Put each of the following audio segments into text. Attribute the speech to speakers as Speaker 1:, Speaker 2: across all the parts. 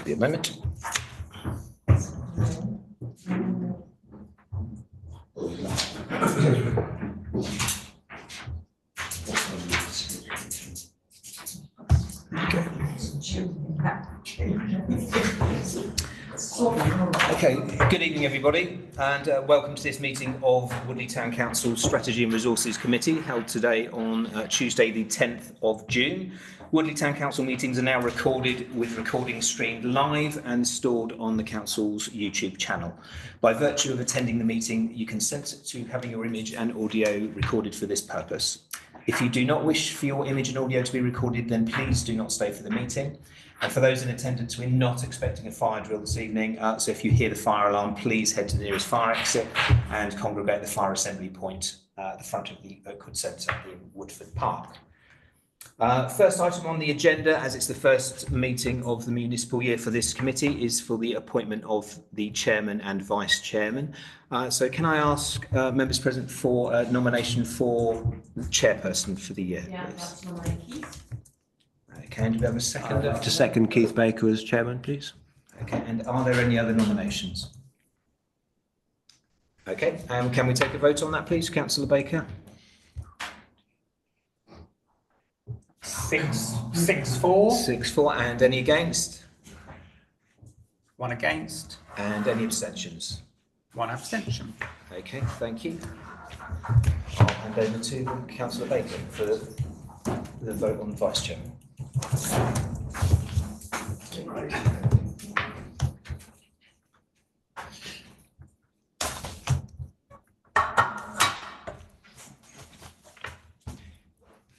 Speaker 1: Be a moment. Okay, good evening everybody, and welcome to this meeting of Woodley Town Council Strategy and Resources Committee, held today on Tuesday the 10th of June. Woodley Town Council meetings are now recorded with recordings streamed live and stored on the Council's YouTube channel. By virtue of attending the meeting, you consent to having your image and audio recorded for this purpose. If you do not wish for your image and audio to be recorded, then please do not stay for the meeting. And for those in attendance, we're not expecting a fire drill this evening, so if you hear the fire alarm, please head to the nearest fire exit and congregate at the fire assembly point at the front of the Oakwood Centre in Woodford Park. First item on the agenda, as it's the first meeting of the municipal year for this committee, is for the appointment of the chairman and vice chairman. So can I ask members present for a nomination for chairperson for the year?
Speaker 2: Yeah, that's nominate Keith.
Speaker 1: Okay, and do we have a second?
Speaker 3: To second Keith Baker as chairman, please.
Speaker 1: Okay, and are there any other nominations? Okay, can we take a vote on that, please, Councillor Baker?
Speaker 4: 6-4.
Speaker 1: 6-4, and any against?
Speaker 4: 1 against.
Speaker 1: And any abstentions?
Speaker 4: 1 abstention.
Speaker 1: Okay, thank you. I'll hand over to Councillor Baker for the vote on vice chairman.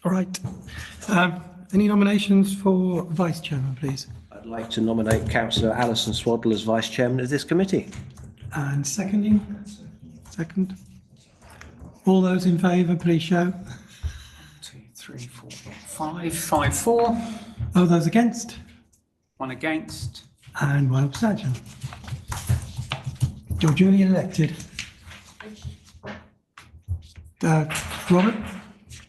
Speaker 5: All right. Any nominations for vice chairman, please?
Speaker 3: I'd like to nominate Councillor Alison Swaddle as vice chairman of this committee.
Speaker 5: And seconding? Second. All those in favour, please show.
Speaker 4: 2, 3, 4, 5. 5-4.
Speaker 5: All those against?
Speaker 4: 1 against.
Speaker 5: And 1 abstention. You're duly elected. Robert?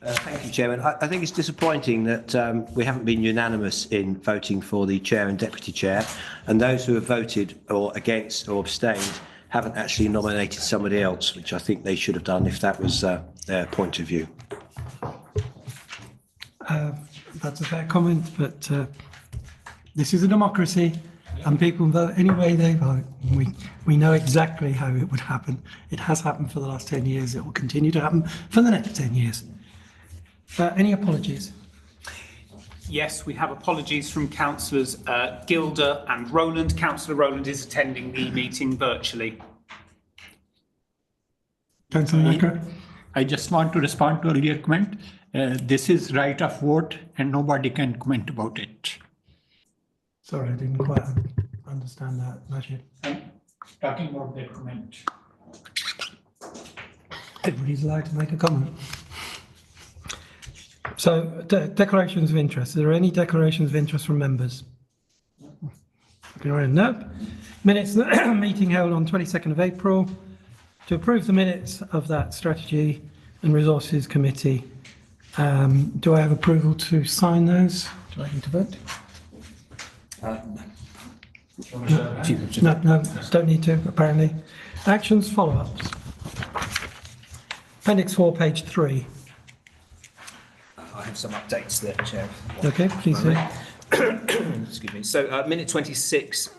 Speaker 3: Thank you, Chairman. I think it's disappointing that we haven't been unanimous in voting for the chair and deputy chair, and those who have voted or against or abstained haven't actually nominated somebody else, which I think they should have done if that was their point of view.
Speaker 5: That's a fair comment, but this is a democracy and people vote any way they vote. We know exactly how it would happen. It has happened for the last 10 years. It will continue to happen for the next 10 years. Any apologies?
Speaker 4: Yes, we have apologies from councillors Gilder and Rowland. Councillor Rowland is attending the meeting virtually.
Speaker 5: Councillor Acker?
Speaker 6: I just want to respond to earlier comment. This is right of vote and nobody can comment about it.
Speaker 5: Sorry, I didn't quite understand that, Rashid.
Speaker 6: I'm talking about that comment.
Speaker 5: Everybody's allowed to make a comment. So, declarations of interest. Are there any declarations of interest from members? No. Minutes of the meeting held on 22nd of April. To approve the minutes of that Strategy and Resources Committee. Do I have approval to sign those? Do I need to vote? No, don't need to, apparently. Actions, follow-ups. Appendix 4, page 3.
Speaker 1: I have some updates there, Chair.
Speaker 5: Okay, please do.
Speaker 1: Excuse me. So, minute 26,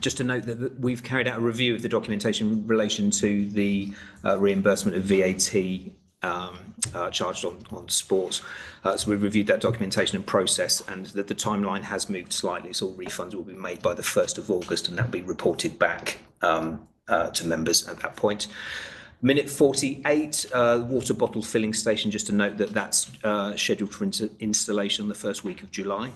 Speaker 1: just to note that we've carried out a review of the documentation in relation to the reimbursement of VAT charged on sports. So we've reviewed that documentation and process, and that the timeline has moved slightly. So all refunds will be made by the 1st of August, and that will be reported back to members at that point. Minute 48, water bottle filling station, just to note that that's scheduled for installation on the first week of July.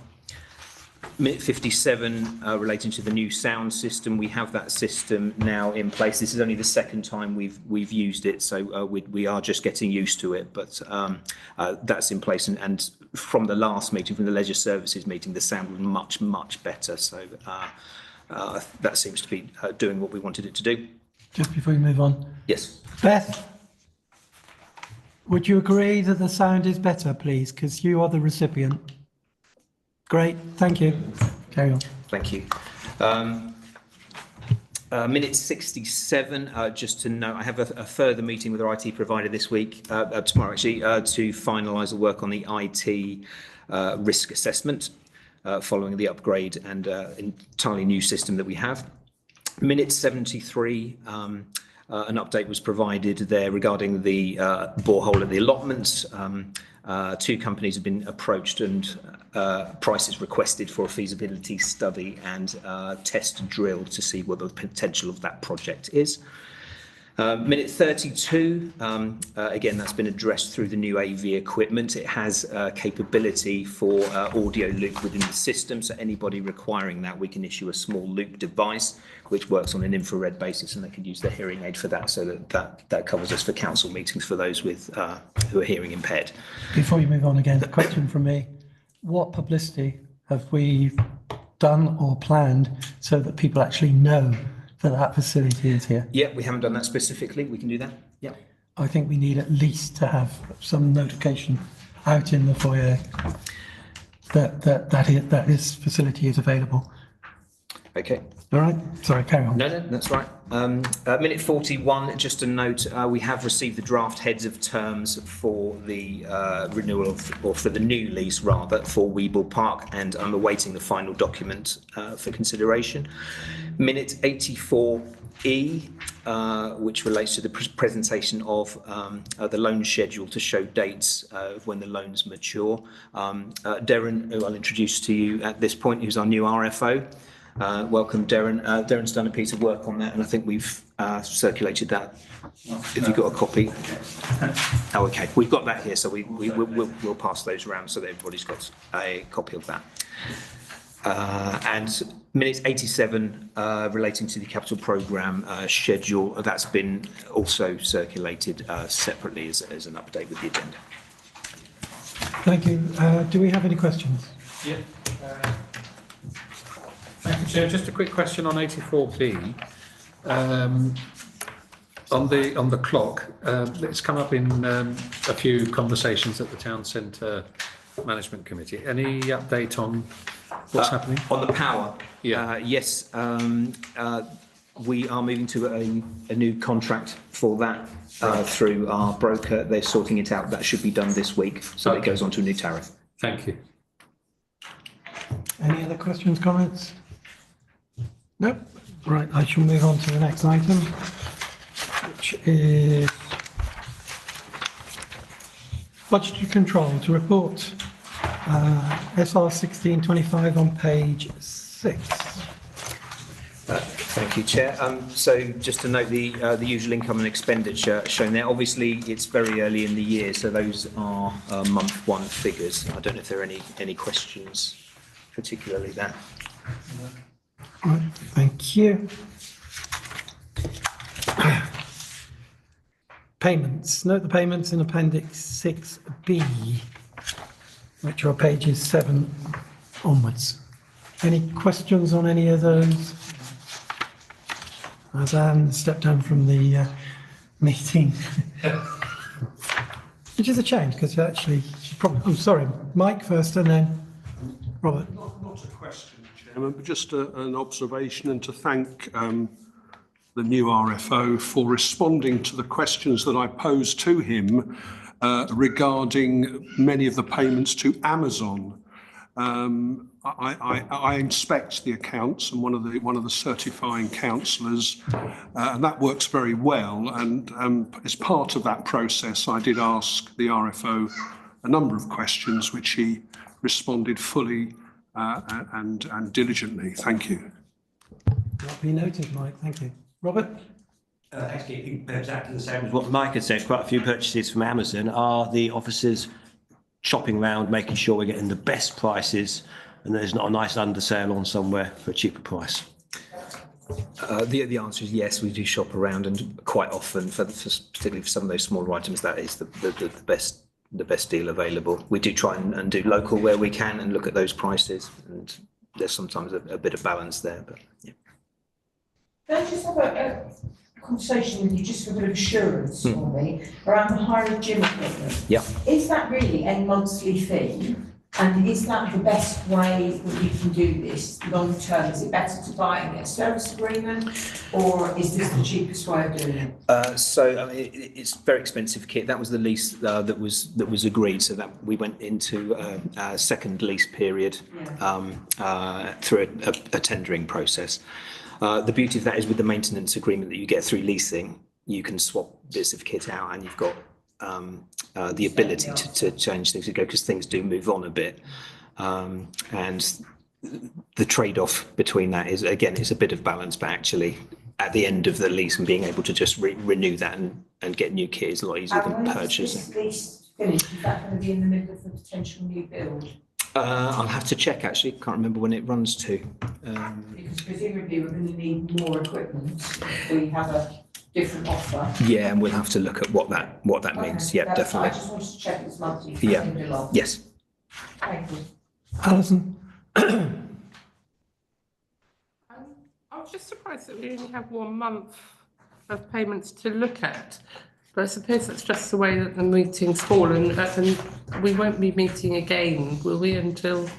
Speaker 1: Minute 57, relating to the new sound system, we have that system now in place. This is only the second time we've used it, so we are just getting used to it, but that's in place. And from the last meeting, from the Leisure Services meeting, the sound was much better. So that seems to be doing what we wanted it to do.
Speaker 5: Just before you move on.
Speaker 1: Yes.
Speaker 5: Beth, would you agree that the sound is better, please? Because you are the recipient. Great, thank you. carry on.
Speaker 1: Thank you. Minute 67, just to note, I have a further meeting with our IT provider this week, tomorrow actually, to finalise the work on the IT risk assessment following the upgrade and entirely new system that we have. Minute 73, an update was provided there regarding the borehole at the allotments. Two companies have been approached and prices requested for a feasibility study and test drill to see what the potential of that project is. Minute 32, again, that's been addressed through the new AV equipment. It has capability for audio loop within the system, so anybody requiring that, we can issue a small loop device which works on an infrared basis, and they can use their hearing aid for that, so that covers us for council meetings for those with who are hearing impaired.
Speaker 5: Before you move on again, a question from me. What publicity have we done or planned so that people actually know that facility is here?
Speaker 1: Yeah, we haven't done that specifically. We can do that. Yeah.
Speaker 5: I think we need at least to have some notification out in the foyer that this facility is available.
Speaker 1: Okay.
Speaker 5: All right. Sorry, carry on.
Speaker 1: No, that's right. Minute 41, just a note, we have received the draft heads of terms for the renewal of, or for the new lease rather, for Weeble Park, and I'm awaiting the final document for consideration. Minute 84E, which relates to the presentation of the loan schedule to show dates of when the loans mature. Darren, who I'll introduce to you at this point, who's our new RFO. Welcome, Darren. Darren's done a piece of work on that, and I think we've circulated that. If you've got a copy. Oh, okay. We've got that here, so we'll pass those around so that everybody's got a copy of that. And minute 87, relating to the capital programme schedule, that's been also circulated separately as an update with the agenda.
Speaker 5: Thank you. Do we have any questions?
Speaker 2: Yeah. Thank you, Chair. Just a quick question on 84B. On the clock, it's come up in a few conversations at the Town Centre Management Committee. Any update on what's happening?
Speaker 1: On the power?
Speaker 2: Yeah.
Speaker 1: Yes. We are moving to a new contract for that through our broker. They're sorting it out. That should be done this week, so it goes on to a new tariff.
Speaker 2: Thank you.
Speaker 5: Any other questions, comments? Nope. Right, I shall move on to the next item, which is budgetary control to report SR 1625 on page 6.
Speaker 1: Thank you, Chair. So just to note the usual income and expenditure shown there. Obviously, it's very early in the year, so those are month one figures. I don't know if there are any questions, particularly there.
Speaker 5: Right, thank you. Payments. Note the payments in Appendix 6B, which are pages 7 onwards. Any questions on any of those? As Anne stepped down from the meeting, which is a change because actually she probably. Oh, sorry, Mike first, and then Robert.
Speaker 7: Not a question, Chairman, but just an observation, and to thank the new RFO for responding to the questions that I posed to him regarding many of the payments to Amazon. I inspect the accounts, and one of the certifying counsellors, and that works very well. And as part of that process, I did ask the RFO a number of questions, which he responded fully and diligently. Thank you.
Speaker 5: That'll be noted, Mike. Thank you, Robert.
Speaker 3: Actually, exactly the same as what Mike had said. Quite a few purchases from Amazon are the officers shopping around, making sure we're getting the best prices, and there's not a nice undersale on somewhere for a cheaper price.
Speaker 1: The answer is yes. We do shop around, and quite often, particularly for some of those smaller items, that is the best deal available. We do try and do local where we can and look at those prices, and there's sometimes a bit of balance there. But yeah.
Speaker 8: Can I just have a conversation with you, just for a bit of assurance for me, around the hire of gym equipment?
Speaker 1: Yeah.
Speaker 8: Is that really a monthly fee, And is that the best way that you can do this long term? Is it better to buy and get a service agreement, or is this the cheapest way of doing it?
Speaker 1: So I mean, it's very expensive kit. That was the lease that was agreed. So that we went into a second lease period through a tendering process. The beauty of that is with the maintenance agreement that you get through leasing, you can swap bits of kit out, and you've got the ability to change things because things do move on a bit, and the trade-off between that is, again, it's a bit of balance, but actually at the end of the lease and being able to just renew that and get new kit is a lot easier than purchasing.
Speaker 8: Is this lease finished? Is that going to be in the middle of a potential new build?
Speaker 1: I'll have to check, actually. Can't remember when it runs to.
Speaker 8: Because presumably we're going to need more equipment if we have a different offer.
Speaker 1: Yeah, and we'll have to look at what that means. Yeah, definitely.
Speaker 8: I just wanted to check it's monthly.
Speaker 1: Yeah. Yes.
Speaker 8: Thank you.
Speaker 5: Alison?
Speaker 9: I was just surprised that we only have 1 month of payments to look at. But I suppose that's just the way that the meeting's fallen, and we won't be meeting again, will we, until...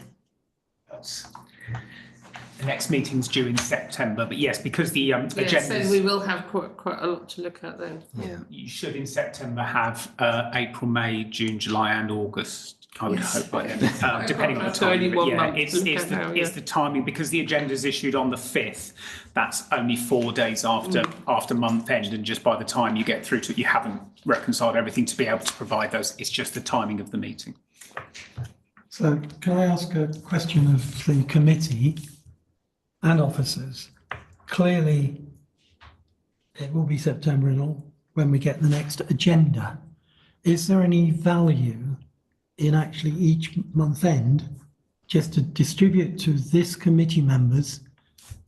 Speaker 4: The next meeting's due in September, but yes, because the agenda.
Speaker 9: So we will have quite a lot to look at then.
Speaker 1: Yeah.
Speaker 4: You should in September have April, May, June, July and August. I would hope by then, depending on the
Speaker 9: So only
Speaker 4: timing.
Speaker 9: 1
Speaker 4: But
Speaker 9: month
Speaker 4: yeah,
Speaker 9: to look at now,
Speaker 4: it's the timing, because the agenda is issued on the 5th. That's only 4 days after month end, and just by the time you get through to it, you haven't reconciled everything to be able to provide those. It's just the timing of the meeting.
Speaker 5: So can I ask a question of the committee and officers? Clearly, it will be September and all when we get the next agenda. Is there any value in actually each month end just to distribute to this committee members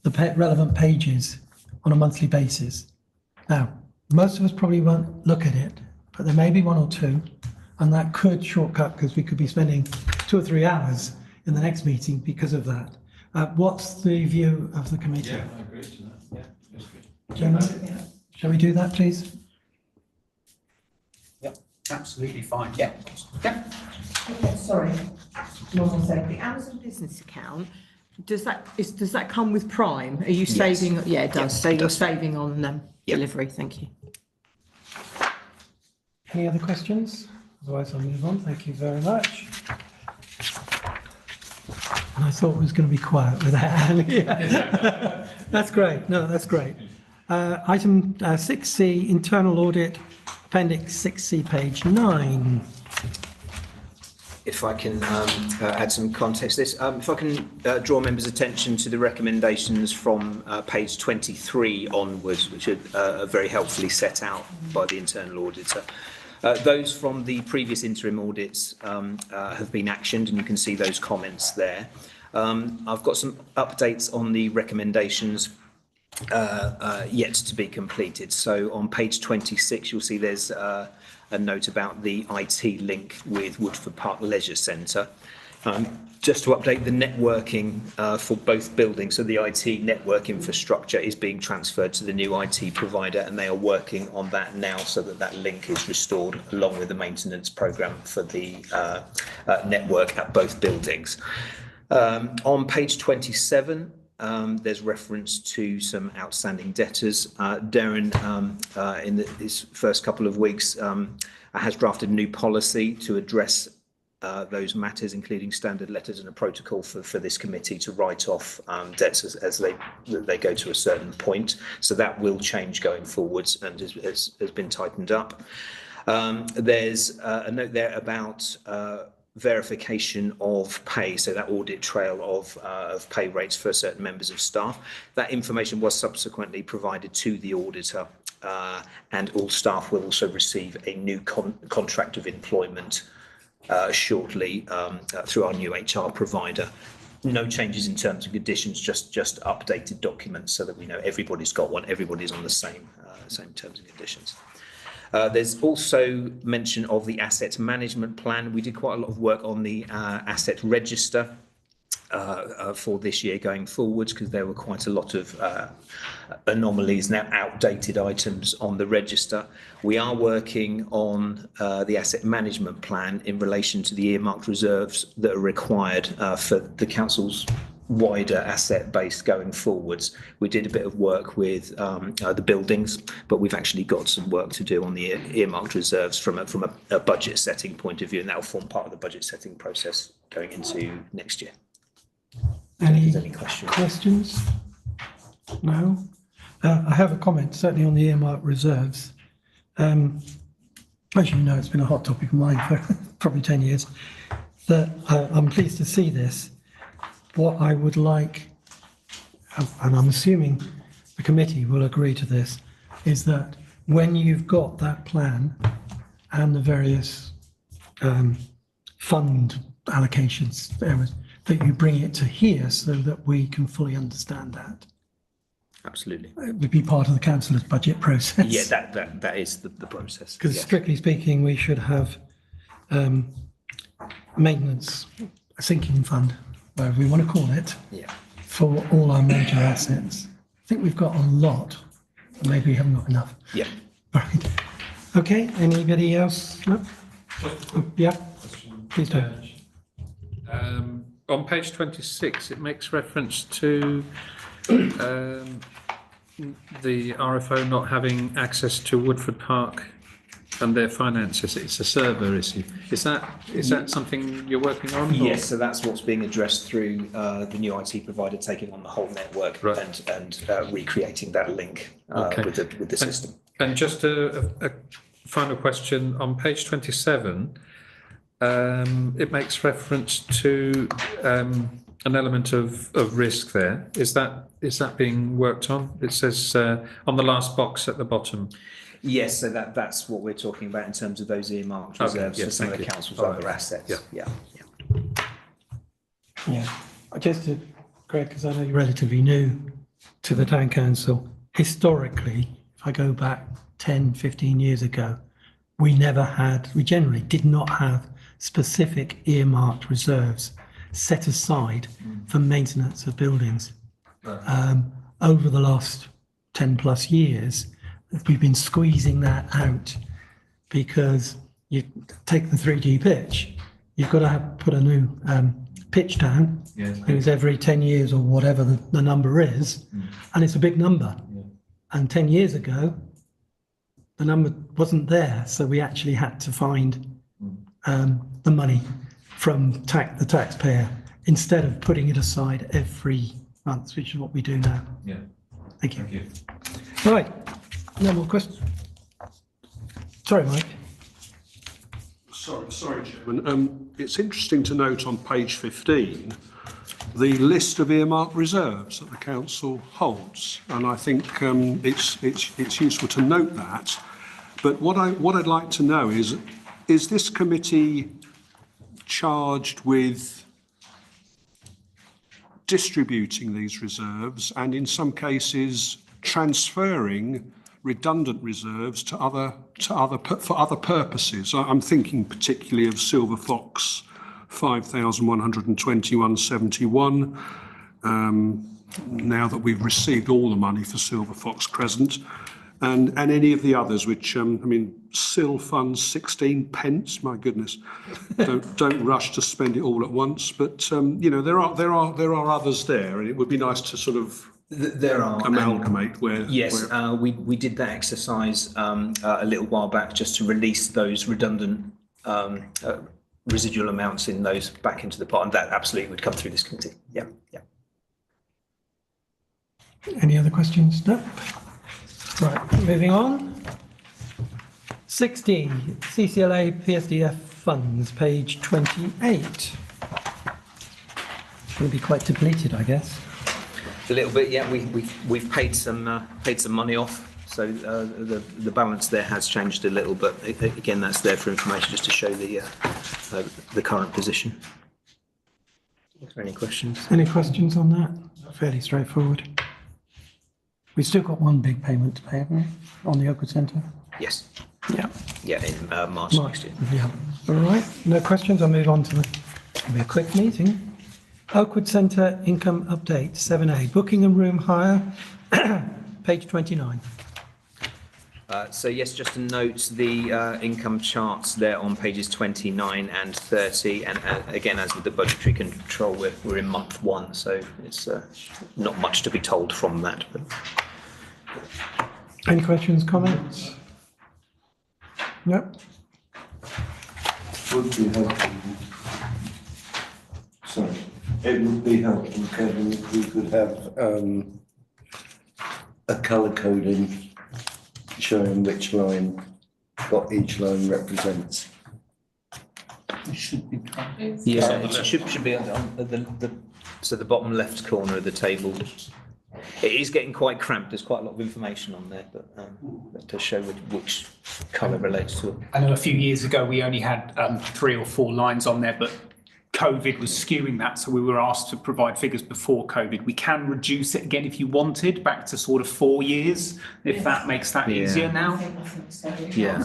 Speaker 5: the relevant pages on a monthly basis? Now, most of us probably won't look at it, but there may be 1 or 2, and that could shortcut, because we could be spending 2 or 3 hours in the next meeting because of that. What's the view of the committee?
Speaker 2: Yeah, I agree to that. Yeah, that's good.
Speaker 5: Gemma, shall we do that, please?
Speaker 4: Absolutely fine.
Speaker 1: Yeah.
Speaker 8: Okay, sorry. One more thing.
Speaker 10: The Amazon business account, does that come with Prime? Are you
Speaker 1: Yes.
Speaker 10: saving? Yeah, it does.
Speaker 1: Yes,
Speaker 10: So
Speaker 1: it
Speaker 10: you're
Speaker 1: does.
Speaker 10: saving on
Speaker 1: Yep.
Speaker 10: delivery. Thank you.
Speaker 5: Any other questions? Otherwise, I'll move on. Thank you very much. And I thought it was going to be quiet without Anne here. That's great. No, that's great. Item 6C, internal audit, appendix 6C, page 9.
Speaker 1: If I can add some context to this, if I can draw members' attention to the recommendations from page 23 onwards, which are very helpfully set out by the internal auditor. Those from the previous interim audits have been actioned, and you can see those comments there. I've got some updates on the recommendations yet to be completed. So on page 26, you'll see there's a note about the IT link with Woodford Park Leisure Centre. Just to update the networking for both buildings, so the IT network infrastructure is being transferred to the new IT provider, and they are working on that now so that that link is restored along with the maintenance programme for the network at both buildings. On page 27, there's reference to some outstanding debtors. Darren, in his first couple of weeks, has drafted a new policy to address those matters, including standard letters and a protocol for this committee to write off debts as they go to a certain point. So that will change going forwards and has been tightened up. There's a note there about verification of pay, so that audit trail of pay rates for certain members of staff. That information was subsequently provided to the auditor, and all staff will also receive a new contract of employment shortly through our new HR provider. No changes in terms and conditions, just updated documents so that we know everybody's got one, everybody's on the same terms and conditions. There's also mention of the asset management plan. We did quite a lot of work on the asset register. for this year going forwards, because there were quite a lot of anomalies, now outdated items on the register. We are working on the asset management plan in relation to the earmarked reserves that are required for the council's wider asset base going forwards. We did a bit of work with the buildings, but we've actually got some work to do on the earmarked reserves from a budget setting point of view, and that will form part of the budget setting process going into next year. Any questions?
Speaker 5: No? I have a comment, certainly on the earmarked reserves. As you know, it's been a hot topic of mine for probably 10 years, that I'm pleased to see this. What I would like, and I'm assuming the committee will agree to this, is that when you've got that plan and the various fund allocations, that you bring it to here so that we can fully understand that.
Speaker 1: Absolutely.
Speaker 5: It would be part of the councillor's budget process.
Speaker 1: Yeah, that is the process.
Speaker 5: Because strictly speaking, we should have maintenance, a sinking fund, whatever we want to call it, for all our major assets. I think we've got a lot, maybe we haven't got enough.
Speaker 1: Yeah.
Speaker 5: Right. Okay, anybody else? No? Yeah, please do.
Speaker 2: On page 26, it makes reference to the RFO not having access to Woodford Park and their finances. It's a server issue. Is that something you're working on?
Speaker 1: Yes, so that's what's being addressed through the new IT provider taking on the whole network and recreating that link with the system.
Speaker 2: And just a final question on page 27. It makes reference to an element of risk there. Is that being worked on? It says on the last box at the bottom.
Speaker 1: Yes, so that's what we're talking about in terms of those earmarked reserves for some of the council's other assets.
Speaker 5: Yeah. Just to, Greg, because I know you're relatively new to the town council, historically, if I go back 10, 15 years ago, we generally did not have specific earmarked reserves set aside for maintenance of buildings. Over the last 10 plus years, we've been squeezing that out because you take the 3G pitch, you've got to put a new pitch down. Yes. It was every 10 years or whatever the number is, and it's a big number. Yeah. And 10 years ago, the number wasn't there, so we actually had to find the money from the taxpayer instead of putting it aside every month, which is what we do now.
Speaker 2: Yeah.
Speaker 5: Thank you. All right. No more questions. Sorry, Mike.
Speaker 7: Sorry, Chairman. It's interesting to note on page 15 the list of earmarked reserves that the council holds, and I think it's useful to note that. But what I'd like to know is this committee charged with distributing these reserves and in some cases transferring redundant reserves for other purposes? I'm thinking particularly of Silver Fox 5,121.71. Now that we've received all the money for Silver Fox Crescent, and any of the others, which Sil Funds 16 pence. My goodness, don't rush to spend it all at once. But there are others there, and it would be nice to sort of amalgamate where.
Speaker 1: Yes, we did that exercise a little while back just to release those redundant residual amounts in those back into the pot, and that absolutely would come through this committee. Yeah.
Speaker 5: Any other questions? No. Right, moving on. 60, CCLA PSDF funds, page 28. It's going to be quite depleted, I guess.
Speaker 1: A little bit, yeah. We've paid some money off, so the balance there has changed a little, but again, that's there for information just to show the current position. Is there any questions?
Speaker 5: Any questions on that? Fairly straightforward. We've still got one big payment to pay, haven't we, on the Oakwood Centre?
Speaker 1: Yes.
Speaker 5: Yeah.
Speaker 1: Yeah, in March next year.
Speaker 5: Yeah. All right. No questions. I'll move on to it'll be a quick meeting. Oakwood Centre income update, 7A, booking and room hire, page 29.
Speaker 1: So yes, just to note the income charts there on pages 29 and 30, and again, as with the budgetary control, we're in month 1, so it's not much to be told from that. But
Speaker 5: Any questions, comments? No?
Speaker 11: Would be helpful. Sorry, it would be helpful, Kevin, if we could have a colour coding showing which line, what each line represents.
Speaker 6: It should be.
Speaker 1: yeah, it should be on the bottom left corner of the table. It is getting quite cramped. There's quite a lot of information on there, but to show which colour relates to it.
Speaker 4: I know a few years ago we only had 3 or 4 lines on there, but COVID was skewing that, so we were asked to provide figures before COVID. We can reduce it again if you wanted, back to sort of 4 years, if that makes that easier
Speaker 8: I
Speaker 4: now.
Speaker 8: think so.
Speaker 1: Yeah.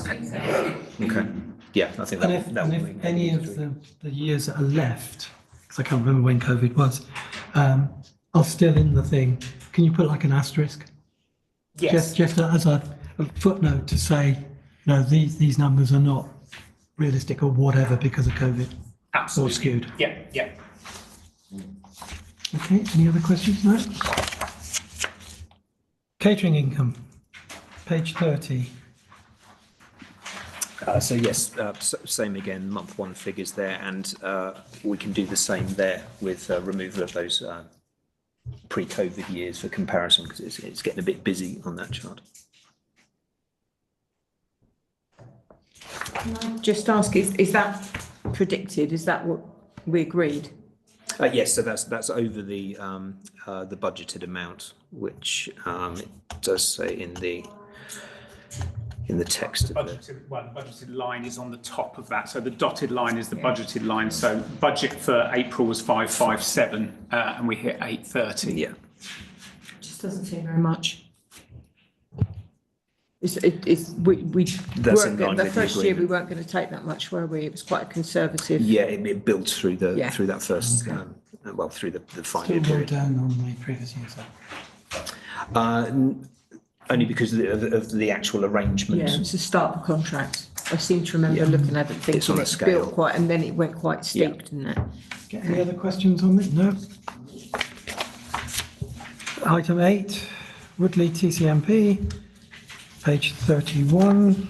Speaker 1: Okay. Yeah, I think
Speaker 5: And
Speaker 1: that
Speaker 5: if,
Speaker 1: will
Speaker 5: and if any of the years that are left, because I can't remember when COVID was, are still in the thing, can you put like an asterisk?
Speaker 4: Yes.
Speaker 5: Just as a footnote to say, no, these numbers are not realistic or whatever because of COVID.
Speaker 4: Absolutely.
Speaker 5: Or skewed.
Speaker 4: Yeah, yeah.
Speaker 5: Okay, any other questions? No? Catering income, page 30.
Speaker 1: So yes, same again, month 1 figures there, and we can do the same there with removal of those pre-COVID years for comparison, because it's getting a bit busy on that chart.
Speaker 10: Can I just ask, is that predicted? Is that what we agreed?
Speaker 1: Yes, so that's over the budgeted amount, which it does say in the text of it.
Speaker 4: Well, the budgeted line is on the top of that. So the dotted line is the budgeted line. So budget for April was 557, and we hit 830.
Speaker 1: Yeah.
Speaker 10: Just doesn't seem very much. We
Speaker 1: That's
Speaker 10: weren't
Speaker 1: in line
Speaker 10: the
Speaker 1: with the
Speaker 10: first year we
Speaker 1: agreement.
Speaker 10: weren't going to take that much, were we? It was quite a conservative.
Speaker 1: Yeah, it builds through
Speaker 10: Yeah.
Speaker 1: through that first through the 5-year
Speaker 5: Still more
Speaker 1: period.
Speaker 5: down on the previous years.
Speaker 1: Only because of the actual arrangement.
Speaker 10: Yeah, it's the start of the contract. I seem to remember looking at it,
Speaker 1: It's on
Speaker 10: thinking
Speaker 1: a
Speaker 10: it's
Speaker 1: scale.
Speaker 10: built quite, and then it went quite steep, didn't it?
Speaker 5: Okay, any other questions on it? No? Item 8, Woodley TCMP, page 31.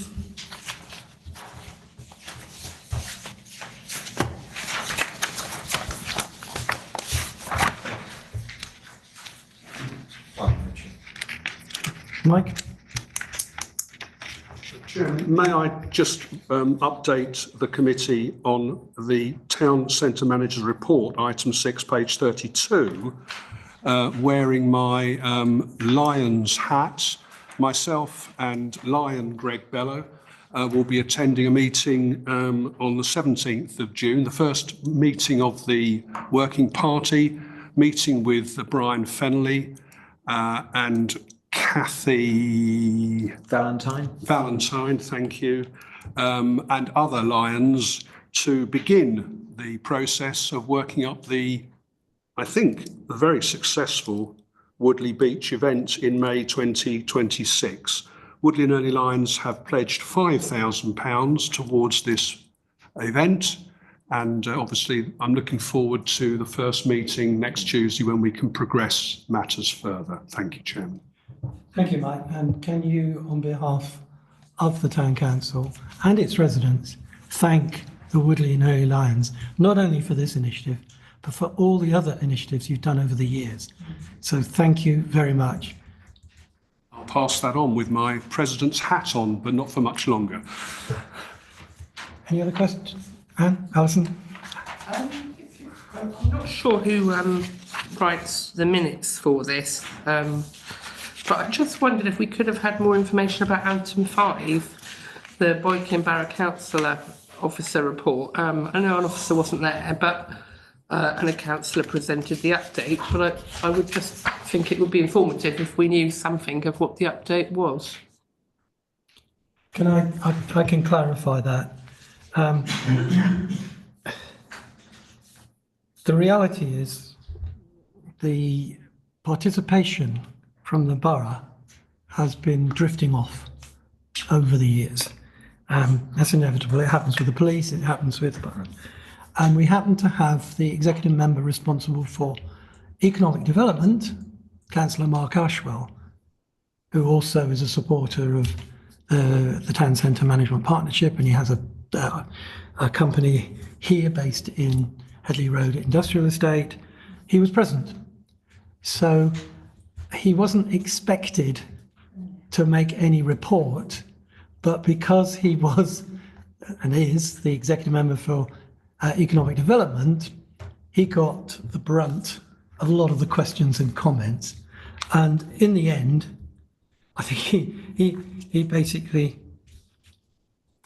Speaker 5: Mike?
Speaker 7: Chairman, may I just update the committee on the Town Centre Manager's Report, item 6, page 32, wearing my Lions hat. Myself and Lion Greg Bello will be attending a meeting on the 17th of June, the first meeting of the Working Party, meeting with Brian Fennelly and Kathy Valentine, thank you, and other Lions to begin the process of working up I think, the very successful Woodley Beach event in May 2026. Woodley and Early Lions have pledged £5,000 towards this event. And obviously, I'm looking forward to the first meeting next Tuesday when we can progress matters further. Thank you, Chairman.
Speaker 5: Thank you, Mike. And can you, on behalf of the Town Council and its residents, thank the Woodley and Early Lions, not only for this initiative, but for all the other initiatives you've done over the years. So thank you very much.
Speaker 7: I'll pass that on with my president's hat on, but not for much longer.
Speaker 5: Any other questions? Anne, Alison?
Speaker 9: I'm not sure who writes the minutes for this, but I just wondered if we could have had more information about Item 5, the Boykin Borough Councillor Officer report. I know an officer wasn't there, but and a councillor presented the update, but I would just think it would be informative if we knew something of what the update was.
Speaker 5: Can I can clarify that. The reality is the participation from the borough has been drifting off over the years. That's inevitable. It happens with the police, it happens with the borough. And we happen to have the executive member responsible for economic development, Councillor Mark Ashwell, who also is a supporter of the Town Centre Management Partnership, and he has a company here based in Headley Road Industrial Estate. He was present. So he wasn't expected to make any report, but because he was and is the executive member for economic development, he got the brunt of a lot of the questions and comments. And in the end, I think he basically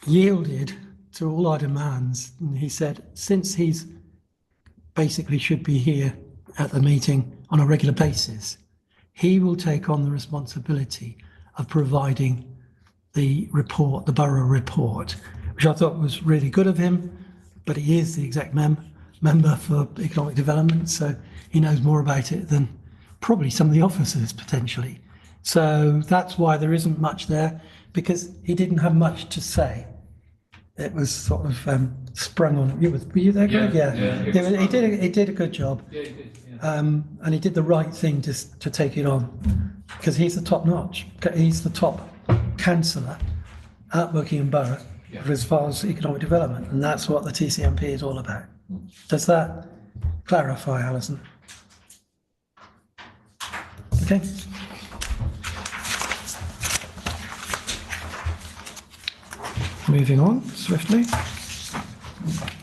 Speaker 5: yielded to all our demands. And he said, since he's basically should be here at the meeting on a regular basis, he will take on the responsibility of providing the report, the borough report, which I thought was really good of him. But he is the exec member for economic development, so he knows more about it than probably some of the officers potentially. So that's why there isn't much there, because he didn't have much to say. It was sort of sprung on. Were you there, Greg? Yeah. He did a good job. Yeah, he did. Yeah. And he did the right thing to take it on, because he's the top notch. He's the top councillor at Buckingham Borough as far as economic development, and that's what the TCMP is all about. Does that clarify, Alison? Okay. Moving on swiftly.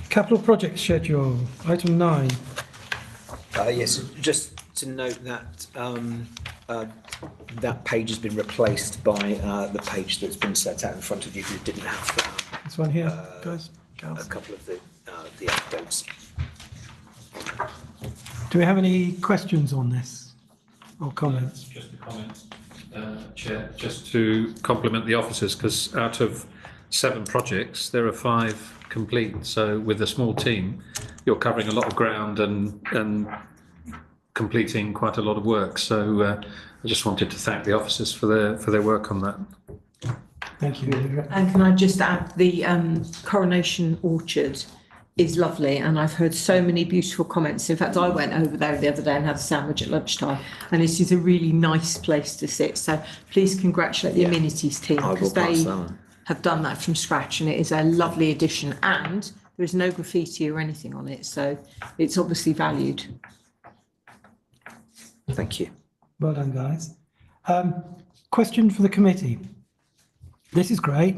Speaker 5: Capital project schedule, item 9.
Speaker 1: Yes, just to note that that page has been replaced by the page that's been set out in front of you, who didn't have
Speaker 5: This one here, guys.
Speaker 1: a couple of the updates.
Speaker 5: Do we have any questions on this or comments?
Speaker 2: Just a comment, Chair, just to compliment the officers, because out of 7 projects, there are 5 complete. So with a small team, you're covering a lot of ground and completing quite a lot of work. So I just wanted to thank the officers for their work on that.
Speaker 5: Thank you.
Speaker 10: And can I just add, the Coronation Orchard is lovely, and I've heard so many beautiful comments. In fact, I went over there the other day and had a sandwich at lunchtime, and it is a really nice place to sit. So please congratulate the amenities team, because they have done that from scratch, and it is a lovely addition, and there is no graffiti or anything on it, so it's obviously valued.
Speaker 1: Thank you.
Speaker 5: Well done, guys. Question for the committee. This is great,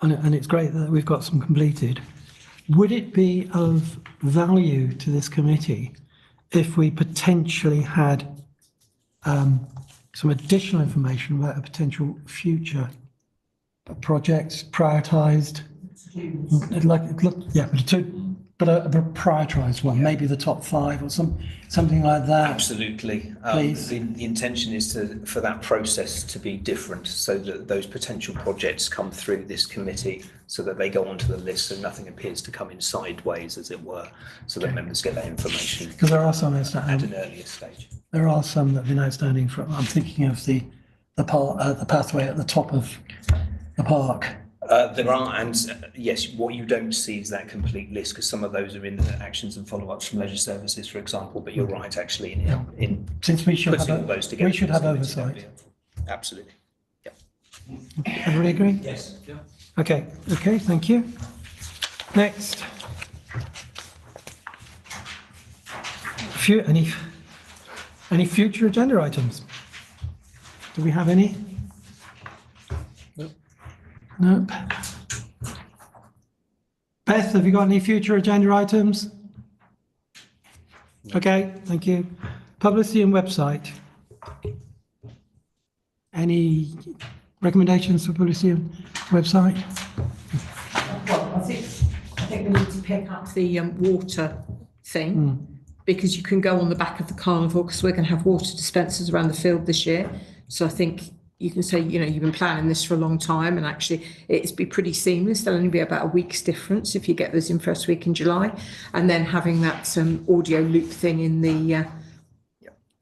Speaker 5: and it's great that we've got some completed. Would it be of value to this committee if we potentially had some additional information about a potential future project prioritised? But a prioritised one, maybe the top 5 or something like that.
Speaker 1: Absolutely.
Speaker 5: Please.
Speaker 1: The intention is for that process to be different, so that those potential projects come through this committee, so that they go onto the list, so nothing appears to come in sideways, as it were, so that members get that information
Speaker 5: Because there are some
Speaker 1: at an earlier stage.
Speaker 5: There are some that have been outstanding. I'm thinking of the pathway at the top of the park.
Speaker 1: There are, and yes, what you don't see is that complete list, because some of those are in the actions and follow-ups from leisure services, for example. But you're right, actually, in
Speaker 5: since we should
Speaker 1: putting all those together.
Speaker 5: We should have oversight.
Speaker 1: Absolutely. Yeah.
Speaker 5: Everybody agree?
Speaker 1: Yes. Yeah.
Speaker 5: Okay. Okay. Thank you. Next. Any future agenda items? Do we have any? Nope. Beth, have you got any future agenda items? Okay, thank you. Publicity and website. Any recommendations for publicity and website?
Speaker 10: Well, I think we need to pick up the water thing, because you can go on the back of the carnival, because we're going to have water dispensers around the field this year. So I think you can say, you know, you've been planning this for a long time, and actually it's be pretty seamless. There'll only be about a week's difference if you get those in first week in July, and then having that audio loop thing in the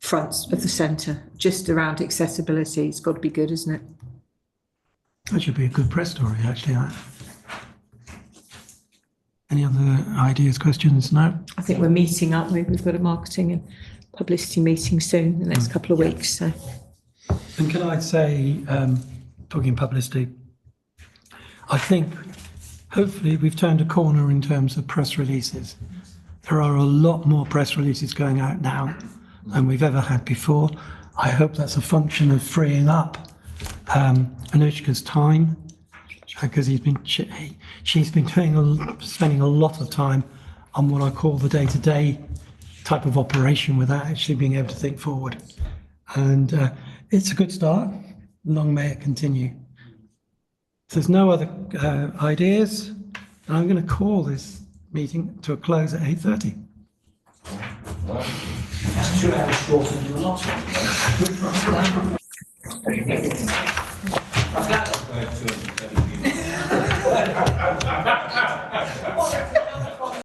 Speaker 10: front of the centre, just around accessibility. It's got to be good, isn't it?
Speaker 5: That should be a good press story, actually. Any other ideas, questions? No?
Speaker 10: I think we're meeting up. Maybe we've got a marketing and publicity meeting soon in the next couple of weeks. So.
Speaker 5: And can I say, talking publicity, I think hopefully we've turned a corner in terms of press releases. There are a lot more press releases going out now than we've ever had before. I hope that's a function of freeing up Anushka's time, because she's been spending a lot of time on what I call the day-to-day type of operation without actually being able to think forward. And it's a good start. Long may it continue. If there's no other ideas, I'm going to call this meeting to a close at 8:30.
Speaker 1: That's 2 hours shorter than the last one.